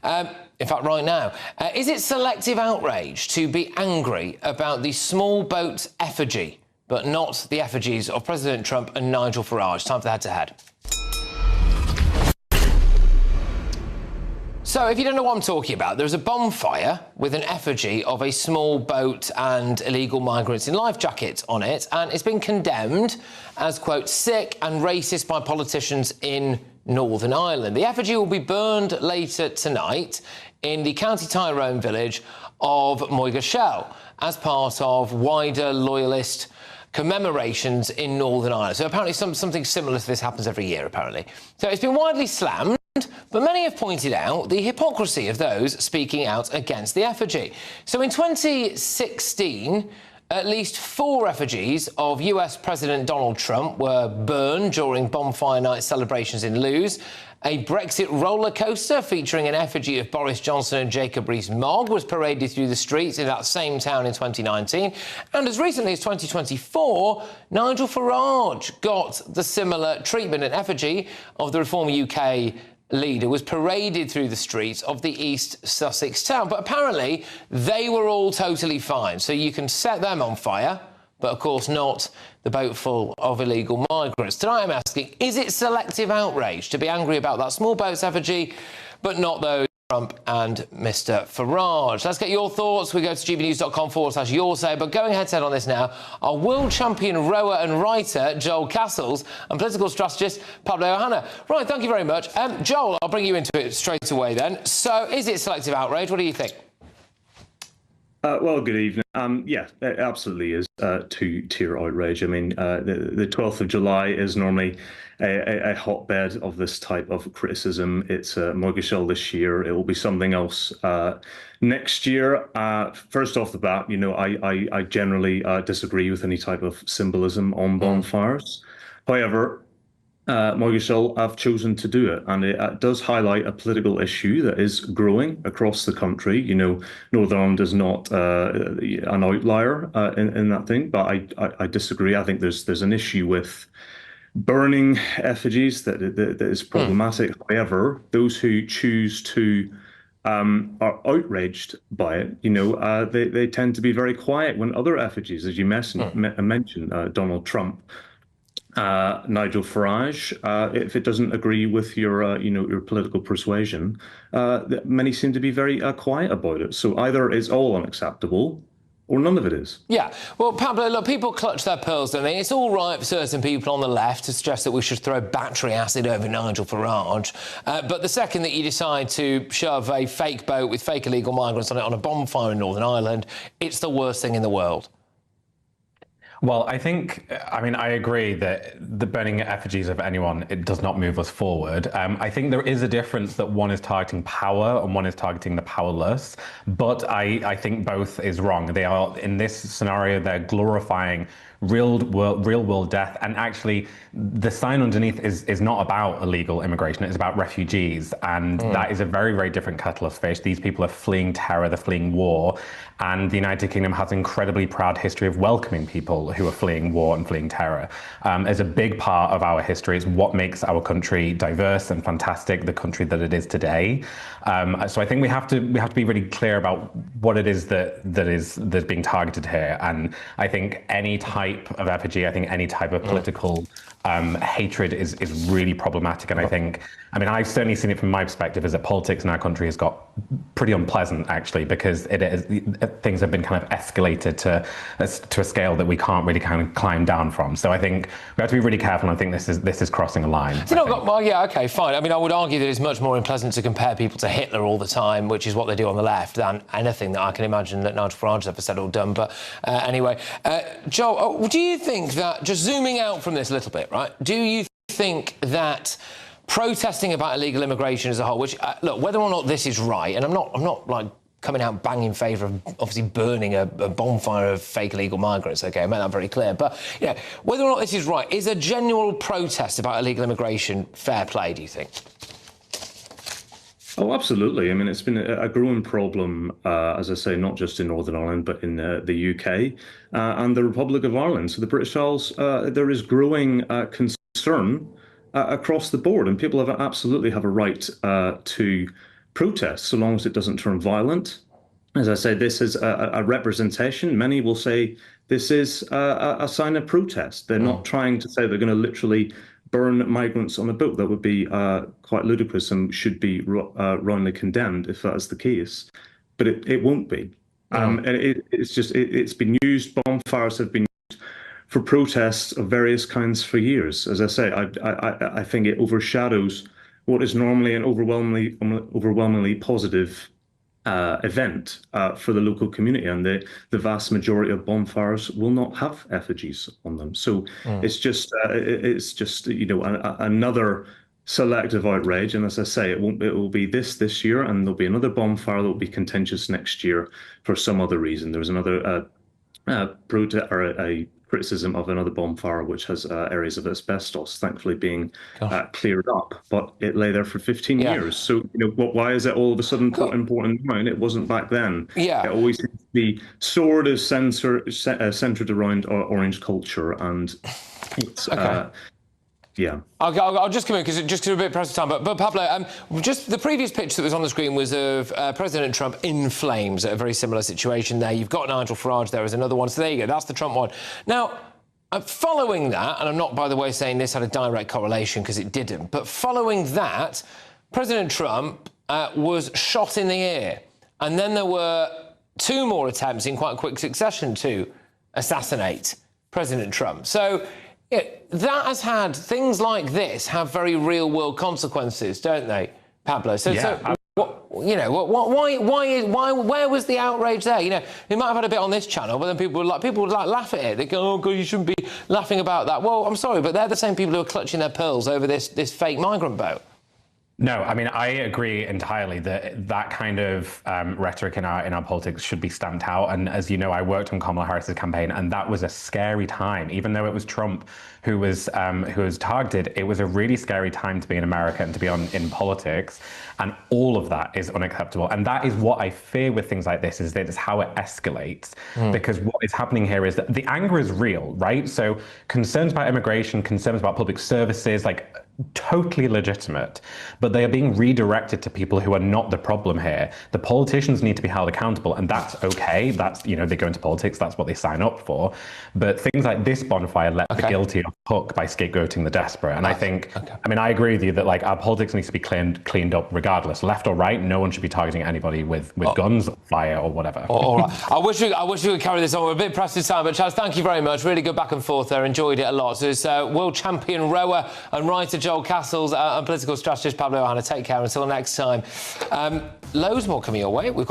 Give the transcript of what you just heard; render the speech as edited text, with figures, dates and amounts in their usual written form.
In fact, right now. Is it selective outrage to be angry about the small boat effigy, but not the effigies of President Trump and Nigel Farage? Time for the head-to-head. So, if you don't know what I'm talking about, there's a bonfire with an effigy of a small boat and illegal migrants in life jackets on it, and it's been condemned as, quote, sick and racist by politicians in Northern Ireland. The effigy will be burned later tonight in the County Tyrone village of Moygershell as part of wider loyalist commemorations in Northern Ireland. So apparently something similar to this happens every year, apparently. So it's been widely slammed, but many have pointed out the hypocrisy of those speaking out against the effigy. So in 2016, at least 4 effigies of US President Donald Trump were burned during bonfire night celebrations in Lewes. A Brexit roller coaster featuring an effigy of Boris Johnson and Jacob Rees-Mogg was paraded through the streets in that same town in 2019. And as recently as 2024, Nigel Farage got the similar treatment. An effigy of the Reform UK leader was paraded through the streets of the East Sussex town. But apparently they were all totally fine. So you can set them on fire, but of course not the boat full of illegal migrants. Tonight I'm asking, is it selective outrage to be angry about that small boat's effigy, but not those Trump and Mr. Farage? Let's get your thoughts. We go to gbnews.com/your say. But going head-to-head on this now, our world champion rower and writer, Joel Castles, and political strategist, Pablo O'Hana. Right, thank you very much. Joel, I'll bring you into it straight away then. So is it selective outrage? What do you think? Well, good evening. Yeah, it absolutely is two-tier outrage. I mean, the 12th of July is normally a hotbed of this type of criticism. It's Moygershell this year. It will be something else next year. First off the bat, you know, I generally disagree with any type of symbolism on bonfires. However, Moygershell have chosen to do it, and it does highlight a political issue that is growing across the country. You know, Northern Ireland is not an outlier in that thing, but I disagree. I think there's an issue with burning effigies that is problematic. However, those who choose to are outraged by it, you know, they tend to be very quiet when other effigies, as you mentioned, Donald Trump, Nigel Farage, if it doesn't agree with your, you know, your political persuasion, many seem to be very quiet about it. So either it's all unacceptable, or none of it is. Yeah. Well, Pablo, look, people clutch their pearls, don't they? It's all right for certain people on the left to suggest that we should throw battery acid over Nigel Farage. But the second that you decide to shove a fake boat with fake illegal migrants on it on a bonfire in Northern Ireland, it's the worst thing in the world. Well, I mean, I agree that the burning effigies of anyone, it does not move us forward. I think there is a difference that one is targeting power and one is targeting the powerless, but I think both is wrong. They are, in this scenario, they're glorifying real world death, and actually the sign underneath is not about illegal immigration, it's about refugees, and that is a very, very different kettle of fish. These people are fleeing terror, they're fleeing war, and the United Kingdom has an incredibly proud history of welcoming people who are fleeing war and fleeing terror. As a big part of our history, is what makes our country diverse and fantastic, the country that it is today. So I think we have to be really clear about what it is that's being targeted here. And I think any type of effigy, I think any type of political hatred is really problematic. And I mean, I've certainly seen it from my perspective, is that politics in our country has got pretty unpleasant, actually, because things have been kind of escalated to a scale that we can't really kind of climb down from. So I think we have to be really careful, and I think this is crossing a line. Well, yeah, okay, fine. I mean, I would argue that it's much more unpleasant to compare people to Hitler all the time, which is what they do on the left, than anything that I can imagine that Nigel Farage has ever said or done. But anyway, Joel, do you think that, just zooming out from this a little bit, right, do you think that protesting about illegal immigration as a whole, which, look, whether or not this is right, and I'm not like coming out banging in favour of obviously burning a bonfire of fake illegal migrants, OK, I made that very clear, but, you know, whether or not this is right, is a general protest about illegal immigration fair play, do you think? Oh, absolutely. I mean, it's been a growing problem, as I say, not just in Northern Ireland, but in the UK and the Republic of Ireland. So the British Isles, there is growing concern across the board, and people absolutely have a right to protest, so long as it doesn't turn violent. As I say, this is a representation. Many will say this is a sign of protest. They're not trying to say they're going to literally burn migrants on a boat. That would be quite ludicrous and should be roundly condemned if that is the case. But it won't be. And it's been used. Bonfires have been used for protests of various kinds for years. As I say, I think it overshadows what is normally an overwhelmingly positive event for the local community, and the vast majority of bonfires will not have effigies on them. So it's just another selective outrage. And as I say, it will be this year, and there'll be another bonfire that will be contentious next year for some other reason. There was another protest or a criticism of another bonfire which has areas of asbestos, thankfully being cleared up, but it lay there for 15 years. So why is it all of a sudden important now? It wasn't back then. It always seems to be sort of centered around orange culture, and it's I'll just come in because just a bit pressed for time. But Pablo, just the previous picture that was on the screen was of President Trump in flames at a very similar situation there. You've got Nigel Farage there as another one. So there you go. That's the Trump one. Now, following that, and I'm not, by the way, saying this had a direct correlation because it didn't, but following that, President Trump was shot in the ear. And then there were 2 more attempts in quite quick succession to assassinate President Trump. So that has had things like this have very real world consequences, don't they, Pablo? Where was the outrage there? We might have had a bit on this channel, but then people would laugh at it. They go, "Oh God, you shouldn't be laughing about that." Well, I'm sorry, but they're the same people who are clutching their pearls over this fake migrant boat. No, I mean, I agree entirely that kind of rhetoric in our politics should be stamped out. And as you know, I worked on Kamala Harris's campaign, and that was a scary time. Even though it was Trump who was targeted, it was a really scary time to be in America and to be in politics. And all of that is unacceptable. And that is what I fear with things like this, is that it's how it escalates. Because what is happening here is that the anger is real, right? So concerns about immigration, concerns about public services, like totally legitimate, but they are being redirected to people who are not the problem here. The politicians need to be held accountable, and that's okay. That's, they go into politics, that's what they sign up for. But things like this bonfire let the guilty off hook by scapegoating the desperate. And I think, I mean, I agree with you that our politics needs to be cleaned up regardless, left or right. No one should be targeting anybody with guns, fire, or whatever. All right. I wish we could carry this on. We're a bit pressed for time, but Chaz, thank you very much. Really good back and forth there. Enjoyed it a lot. So it's world champion rower and writer Joel Castles and political strategist Pablo O'Hana. Take care until next time. Loads more coming your way. We've got